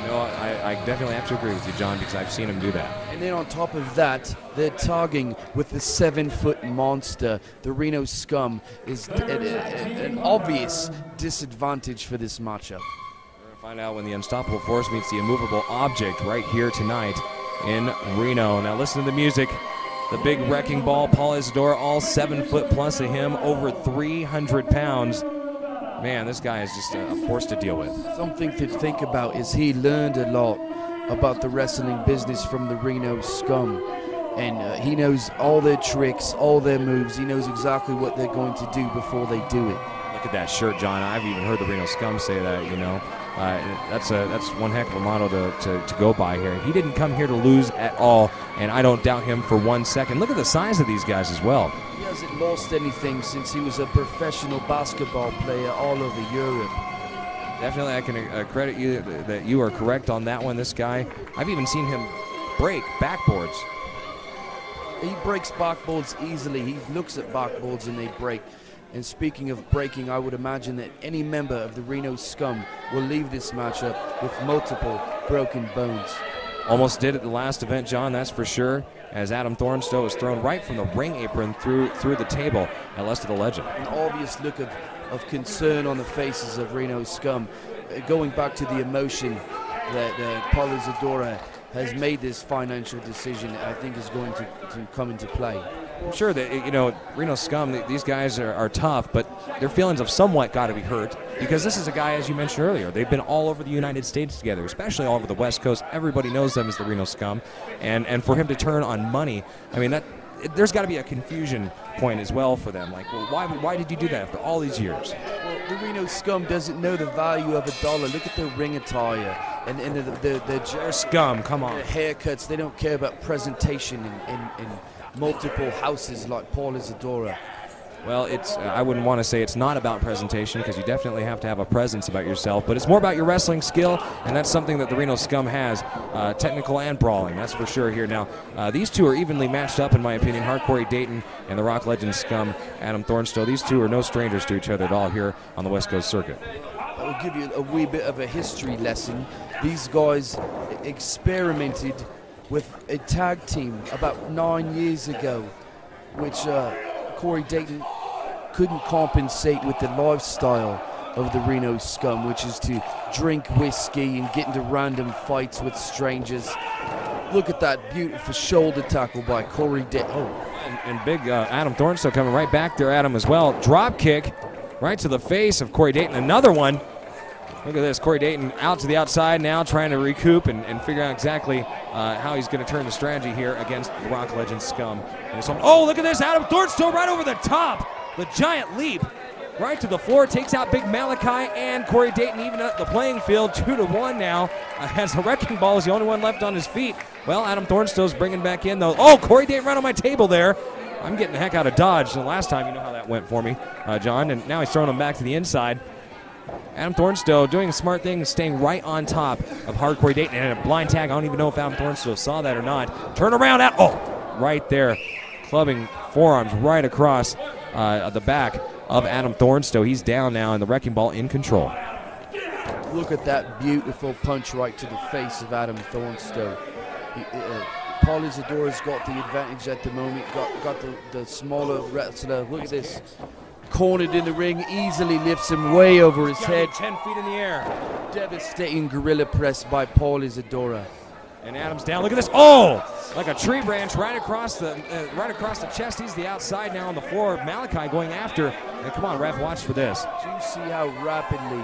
No, I definitely have to agree with you, John, because I've seen him do that. And then on top of that, they're tagging with the 7-foot monster. The Reno SCUM is an obvious disadvantage for this matchup. We're going to find out when the unstoppable force meets the immovable object right here tonight in Reno. Now listen to the music. The Big Wrecking Ball, Paul Isador, all 7 foot plus of him, over 300 pounds. Man, this guy is just a force to deal with. Something to think about is he learned a lot about the wrestling business from the Reno SCUM. And he knows all their tricks, all their moves. He knows exactly what they're going to do before they do it. Look at that shirt, John. I've even heard the Reno SCUM say that, you know. That's one heck of a motto to go by here. He didn't come here to lose at all, and I don't doubt him for 1 second. Look at the size of these guys as well. He hasn't lost anything since he was a professional basketball player all over Europe. Definitely, I can credit you that you are correct on that one. This guy, I've even seen him break backboards. He breaks backboards easily. He looks at backboards and they break. And speaking of breaking, I would imagine that any member of the Reno SCUM will leave this matchup with multiple broken bones. Almost did at the last event, John, that's for sure, as Adam Thornstowe was thrown right from the ring apron through the table at Lester the Legend. An obvious look of concern on the faces of Reno SCUM. Going back to the emotion that Paul Isadora has made this financial decision, I think is going to come into play. I'm sure that, you know, Reno SCUM, these guys are tough, but their feelings have somewhat got to be hurt because this is a guy, as you mentioned earlier, they've been all over the United States together, especially all over the West Coast. Everybody knows them as the Reno SCUM, and for him to turn on money, I mean, there's got to be a confusion point as well for them. Like, well, why did you do that after all these years? Well, the Reno SCUM doesn't know the value of $1. Look at their ring attire and They're scum, come on. The haircuts. They don't care about presentation in multiple houses like Paul Isador. Well, I wouldn't want to say it's not about presentation because you definitely have to have a presence about yourself, but it's more about your wrestling skill, and that's something that the Reno SCUM has, technical and brawling, that's for sure here. Now, these two are evenly matched up, in my opinion, Hardcore Dayton and the Rock Legend SCUM, Adam Thornstowe. These two are no strangers to each other at all here on the West Coast circuit. I'll give you a wee bit of a history lesson. These guys experimented with a tag team about 9 years ago, which Corey Dayton couldn't compensate with the lifestyle of the Reno SCUM, which is to drink whiskey and get into random fights with strangers. Look at that beautiful shoulder tackle by Corey Dayton. Oh. And big Adam Thornstowe coming right back there at him as well. Drop kick right to the face of Corey Dayton. Another one. Look at this, Corey Dayton out to the outside now, trying to recoup and figure out exactly how he's going to turn the strategy here against the Rock Legend SCUM. And oh, look at this, Adam Thornstowe right over the top. The giant leap right to the floor, takes out Big Malachi and Corey Dayton, even up the playing field, 2-1 now, as the Wrecking Ball is the only one left on his feet. Well, Adam Thornstowe's bringing back in, though. Oh, Corey Dayton right on my table there. I'm getting the heck out of Dodge. The last time, you know how that went for me, John, and now he's throwing him back to the inside. Adam Thornstowe doing a smart thing, staying right on top of Hardcore Dayton, and a blind tag. I don't even know if Adam Thornstowe saw that or not. Turn around, right there, clubbing forearms right across the back of Adam Thornstowe. He's down now, and the Wrecking Ball in control. Look at that beautiful punch right to the face of Adam Thornstowe. Paul Isador's got the advantage at the moment, got the smaller wrestler. Look at this. Cornered in the ring, easily lifts him way over his head. 10 feet in the air. Devastating gorilla press by Paul Isador. And Adam's down. Look at this. Oh, like a tree branch right across the chest. He's the outside now on the floor. Malachi going after. And come on, ref, watch for this. Do you see how rapidly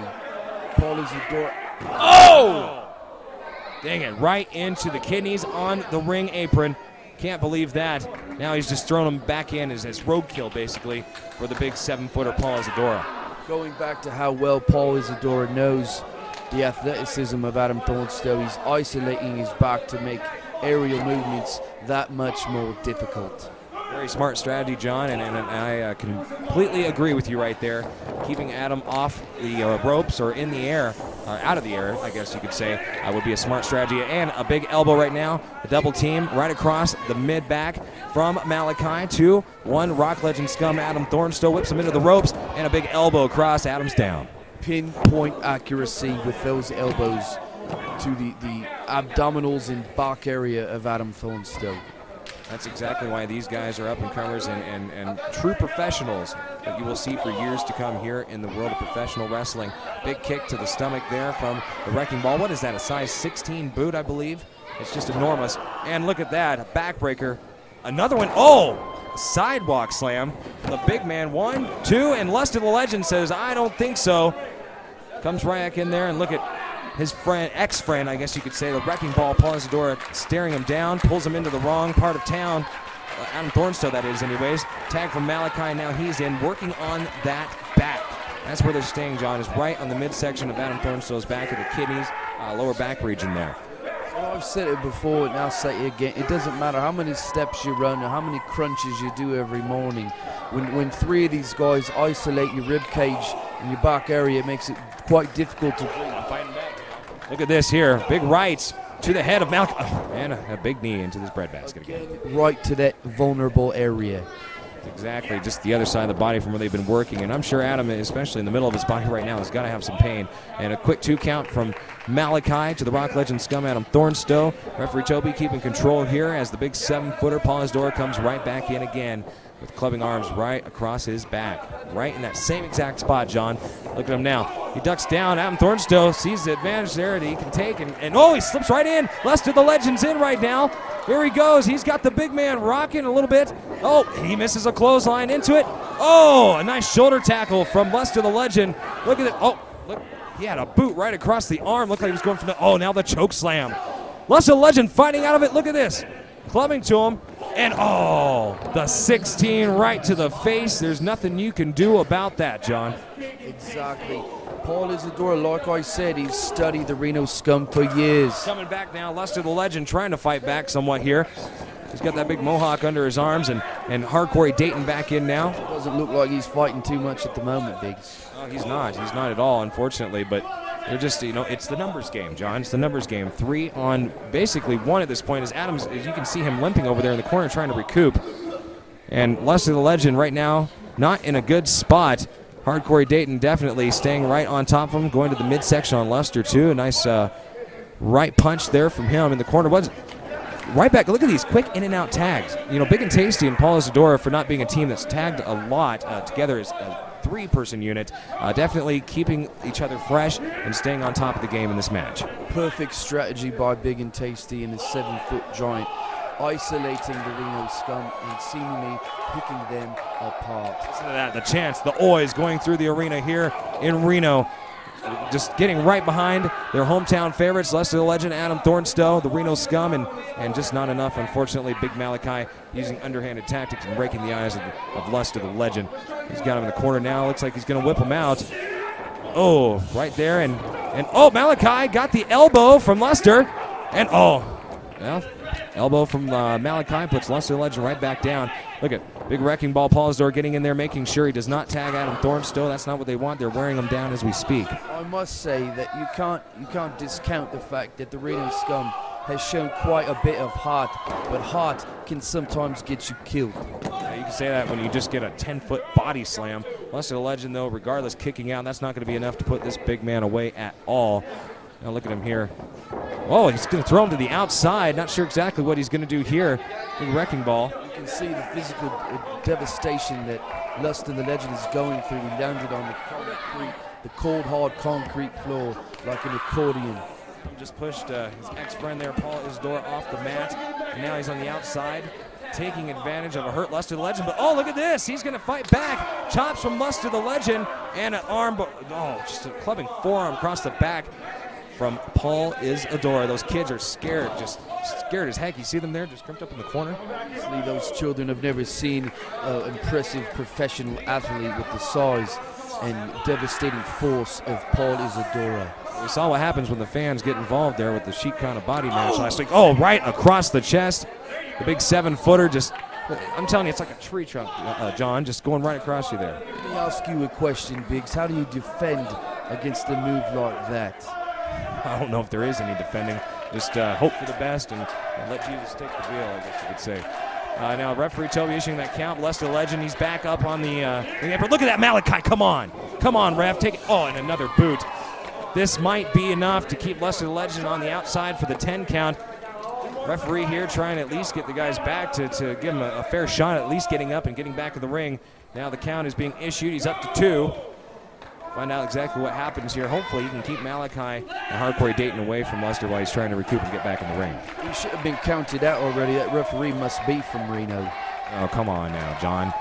Paul Isador? Oh! Dang it, right into the kidneys on the ring apron. Can't believe that. Now he's just thrown him back in as roadkill, basically, for the big 7-footer Paul Isador. Going back to how well Paul Isador knows the athleticism of Adam Thornstowe, he's isolating his back to make aerial movements that much more difficult. Very smart strategy, John, and I completely agree with you right there. Keeping Adam off the ropes or in the air, out of the air, I guess you could say, would be a smart strategy. And a big elbow right now, a double team right across the mid-back from Malachi to one Rock Legend SCUM. Adam Thornstowe whips him into the ropes, and a big elbow across. Adam's down. Pinpoint accuracy with those elbows to the abdominals and back area of Adam Thornstowe. That's exactly why these guys are up-and-comers and true professionals that you will see for years to come here in the world of professional wrestling. Big kick to the stomach there from the Wrecking Ball. What is that, a size 16 boot, I believe? It's just enormous. And look at that, a backbreaker. Another one, sidewalk slam. The big man, 1, 2, and Lust of the Legend says, I don't think so. Comes right back in there, and look at his friend, ex-friend, I guess you could say, the Wrecking Ball, Paul Isador, staring him down, pulls him into the wrong part of town. Adam Thornstowe, that is, anyways. Tag from Malachi, now he's in, working on that back. That's where they're staying, John, is right on the midsection of Adam Thornstowe's back of the kidneys, lower back region there. Well, I've said it before, and I'll say it again. It doesn't matter how many steps you run or how many crunches you do every morning. When 3 of these guys isolate your rib cage and your back area, it makes it quite difficult to breathe. Look at this here. Big rights to the head of Malachi. And a big knee into this breadbasket again. Right to that vulnerable area. Exactly, just the other side of the body from where they've been working. And I'm sure Adam, especially in the middle of his body right now, has got to have some pain. And a quick 2 count from Malachi to the Rock Legend SCUM, Adam Thornstowe. Referee Toby keeping control here as the big 7-footer Paul Isador comes right back in again with clubbing arms right across his back. Right in that same exact spot, John. Look at him now. He ducks down. Adam Thornstowe sees the advantage there that he can take. And he slips right in. Lust of the Legend's in right now. Here he goes. He's got the big man rocking a little bit. Oh, he misses a clothesline into it. Oh, a nice shoulder tackle from Lester the Legend. Look at it. Oh, look. He had a boot right across the arm. Looked like he was going for the, oh, now the choke slam. Lester the Legend fighting out of it. Look at this. Clubbing to him. And oh, the 16 right to the face. There's nothing you can do about that, John. Exactly. Paul Isador, like I said, he's studied the Reno Scum for years. Coming back now, Lester the Legend trying to fight back somewhat here. He's got that big mohawk under his arms, and Hardcore Dayton back in now. Doesn't look like he's fighting too much at the moment, Biggs. Oh, he's not. He's not at all, unfortunately, but they're just, you know, it's the numbers game, John. It's the numbers game. 3 on basically 1 at this point as Adams, as you can see him limping over there in the corner trying to recoup. And Lester the Legend right now not in a good spot. Hardcore Dayton definitely staying right on top of him, going to the midsection on Lester too. A nice right punch there from him in the corner. Was right back. Look at these quick in and out tags. You know, Big and Tasty and Paul Isadora, for not being a team that's tagged a lot together as a 3-person unit, definitely keeping each other fresh and staying on top of the game in this match. Perfect strategy by Big and Tasty and his 7-foot giant, isolating the Reno Scum and seemingly picking them apart. Listen to that, the chants, the oys going through the arena here in Reno. Just getting right behind their hometown favorites, Lester the Legend, Adam Thornstowe, the Reno Scum, and just not enough, unfortunately. Big Malachi using underhanded tactics and breaking the eyes of Lester the Legend. He's got him in the corner now. Looks like he's going to whip him out. Oh, right there, and oh, Malachi got the elbow from Lester, and oh, well, elbow from Malachi puts Lester the Legend right back down. Look at big wrecking ball. Paul Isador getting in there, making sure he does not tag Adam Thornstowe. That's not what they want. They're wearing him down as we speak. I must say that you can't discount the fact that the Reno Scum has shown quite a bit of heart, but heart can sometimes get you killed. Yeah, you can say that when you just get a 10-foot body slam. Lester the Legend, though, regardless, kicking out, that's not going to be enough to put this big man away at all. Now look at him here. Oh, he's going to throw him to the outside. Not sure exactly what he's going to do here. Big wrecking ball. You can see the physical devastation that Lester the Legend is going through. He landed on the concrete, the cold, hard concrete floor like an accordion. He just pushed his ex-friend there, Paul Isador, off the mat. And now he's on the outside, taking advantage of a hurt Lester the Legend. But oh, look at this. He's going to fight back. Chops from Lester the Legend and an arm. Oh, just a clubbing forearm across the back from Paul Isador. Those kids are scared, just scared as heck. You see them there, just crimped up in the corner? Obviously, those children have never seen an impressive professional athlete with the size and devastating force of Paul Isador. We saw what happens when the fans get involved there with the Sheik Kana body match last week. Oh, right across the chest. The big 7-footer just, I'm telling you, it's like a tree trunk, John, just going right across you there. Let me ask you a question, Biggs. How do you defend against a move like that? I don't know if there is any defending. Just hope for the best and let Jesus take the wheel, I guess you could say. Now, referee Toby issuing that count. Lester Legend, he's back up on the apron. Look at that, Malachi, come on. Come on, ref, take it. Oh, and another boot. This might be enough to keep Lester Legend on the outside for the 10 count. Referee here trying to at least get the guys back to give him a fair shot, at least getting up and getting back in the ring. Now the count is being issued. He's up to 2. Find out exactly what happens here. Hopefully he can keep Malachi and Hardcore Dayton away from Lester while he's trying to recoup and get back in the ring. He should have been counted out already. That referee must be from Reno. Oh, come on now, John.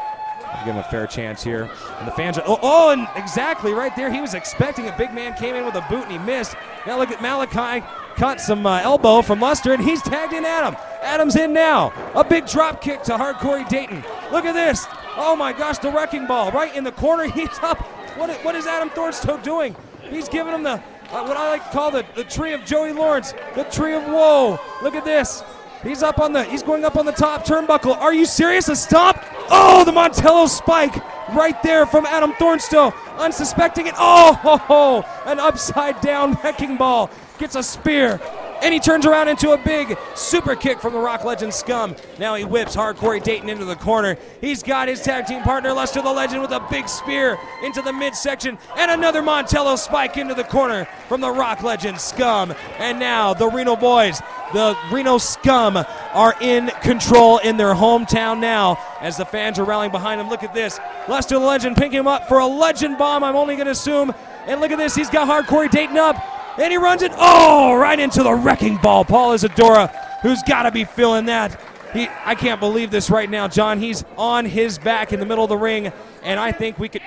I'll give him a fair chance here. And the fans are, oh, and exactly right there. He was expecting a big man, came in with a boot and he missed. Now look at Malachi, caught some elbow from Lester, and he's tagged in Adam. Adam's in now. A big drop kick to Hardcore Dayton. Look at this. Oh my gosh, the wrecking ball right in the corner. He's up. What is Adam Thornstowe doing? He's giving him the, what I like to call the tree of Joey Lawrence, the tree of woe. Look at this. He's going up on the top turnbuckle. Are you serious? A stomp? Oh, the Montello spike right there from Adam Thornstowe. Unsuspecting it. Oh, ho, ho. An upside down wrecking ball. Gets a spear. And he turns around into a big super kick from the Rock Legend Scum. Now he whips Hardcore Dayton into the corner. He's got his tag team partner, Lester the Legend, with a big spear into the midsection. And another Montello spike into the corner from the Rock Legend Scum. And now the Reno boys, the Reno Scum, are in control in their hometown now as the fans are rallying behind him. Look at this. Lester the Legend picking him up for a legend bomb, I'm only going to assume. And look at this. He's got Hardcore Dayton up. And he runs it, oh, right into the wrecking ball. Paul Isadora who's got to be feeling that. I can't believe this right now, John. He's on his back in the middle of the ring, and I think we could.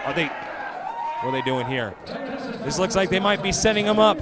What are they doing here? This looks like they might be setting him up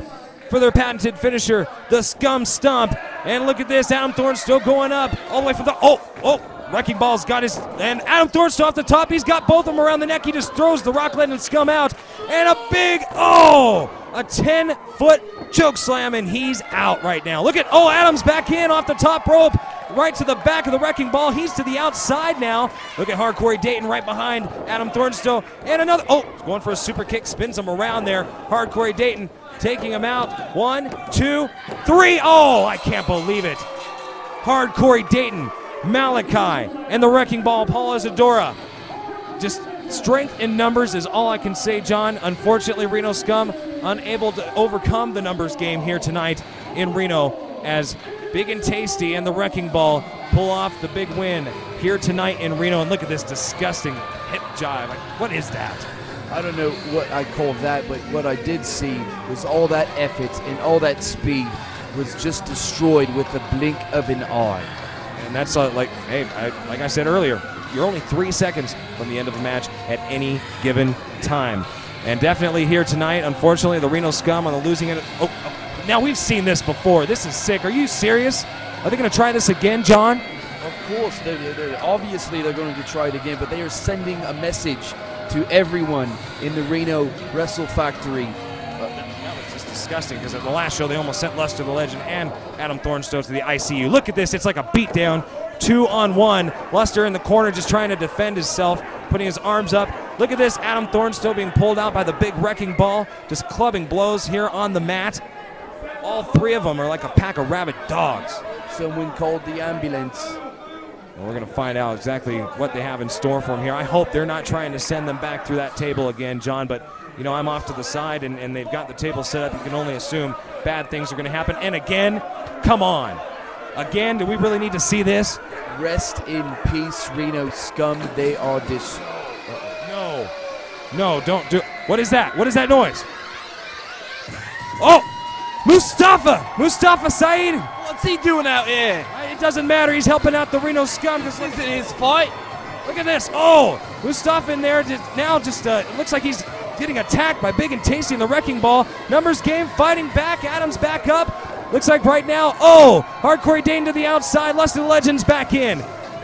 for their patented finisher, the Scum Stomp. And look at this, Adam Thorne still going up all the way from the. Wrecking Ball's got his, and Adam Thorne still off the top. He's got both of them around the neck. He just throws the Rock Legend Scum out, and a big, a 10-foot choke slam, and he's out right now. Look at, Adam's back in off the top rope, right to the back of the Wrecking Ball. He's to the outside now. Look at Hardcore Dayton right behind Adam Thornstowe, and another, going for a super kick, spins him around there. Hardcore Dayton taking him out. 1, 2, 3. I can't believe it. Hardcore Dayton, Malachi, and the Wrecking Ball, Paul Isadora. Just strength in numbers is all I can say, John. Unfortunately, Reno Scum unable to overcome the numbers game here tonight in Reno, as Big and Tasty and the Wrecking Ball pull off the big win here tonight in Reno. And look at this disgusting hip jive. What is that? I don't know what I call that, but what I did see was all that effort and all that speed was just destroyed with the blink of an eye. And that's like I said earlier, you're only 3 seconds from the end of a match at any given time. And definitely here tonight, unfortunately, the Reno Scum on the losing end. Now we've seen this before. This is sick. Are you serious? Are they going to try this again, John? Of course, obviously they're going to try it again, but they are sending a message to everyone in the Reno Wrestle Factory. That was just disgusting, because at the last show they almost sent Lester the Legend and Adam Thornstowe to the ICU. Look at this. It's like a beatdown. 2-on-1. Lester in the corner just trying to defend himself, putting his arms up. Look at this. Adam Thornstowe being pulled out by the big Wrecking Ball, just clubbing blows here on the mat. All three of them are like a pack of rabid dogs. Someone called the ambulance. And we're going to find out exactly what they have in store for them here. I hope they're not trying to send them back through that table again, John, but you know, I'm off to the side, and they've got the table set up. You can only assume bad things are going to happen. And again, come on. Again, do we really need to see this? Rest in peace, Reno Scum. They are this. No, don't do it. What is that? What is that noise? Mustafa Saed. What's he doing out here? It doesn't matter. He's helping out the Reno Scum. This isn't his fight. Look at this. Mustafa in there. It looks like he's getting attacked by Big and Tasty in the Wrecking Ball. Numbers game fighting back. Adam's back up. Looks like right now, Hardcore Dane to the outside. Lester the Legend's back in.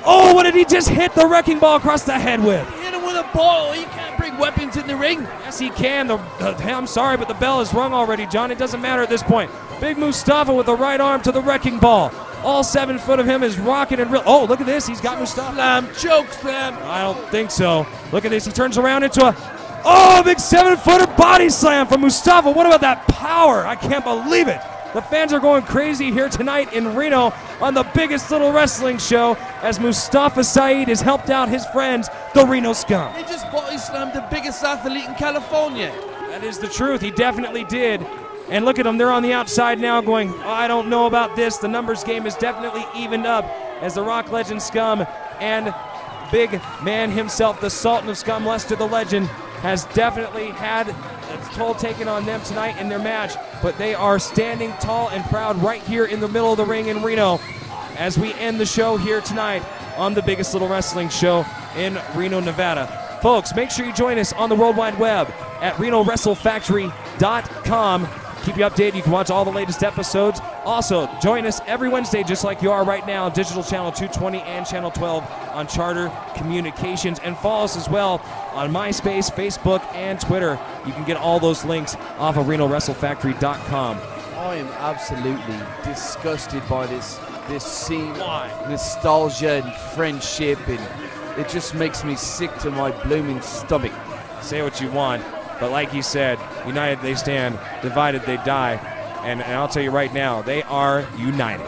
What did he just hit the Wrecking Ball across the head with? He hit him with a bottle. You can't bring weapons in the ring. Yes, he can. I'm sorry, but the bell is rung already, John. It doesn't matter at this point. Big Mustafa with the right arm to the Wrecking Ball. All 7 foot of him is rocking and real. Look at this. He's got Mustafa. Choke slam. I don't think so. Look at this. He turns around into a big 7-footer body slam from Mustafa. What about that power? I can't believe it. The fans are going crazy here tonight in Reno on the biggest little wrestling show, as Mustafa Saed has helped out his friends, the Reno Scum. He just body slammed the biggest athlete in California. That is the truth. He definitely did. And look at them. They're on the outside now going, I don't know about this. The numbers game is definitely evened up, as the Rock Legend Scum and big man himself, the Sultan of Scum, Lester the Legend, has definitely had a toll taken on them tonight in their match, but they are standing tall and proud right here in the middle of the ring in Reno as we end the show here tonight on the biggest little wrestling show in Reno, Nevada. Folks, make sure you join us on the World Wide Web at RenoWrestleFactory.com. Keep you updated. You can watch all the latest episodes. Also, join us every Wednesday, just like you are right now, Digital Channel 220 and Channel 12 on Charter Communications. And follow us as well on MySpace, Facebook, and Twitter. You can get all those links off of RenoWrestleFactory.com. I am absolutely disgusted by this scene. Why? Nostalgia and friendship, and it just makes me sick to my blooming stomach. Say what you want. But like he said, united they stand, divided they die. And I'll tell you right now, they are united.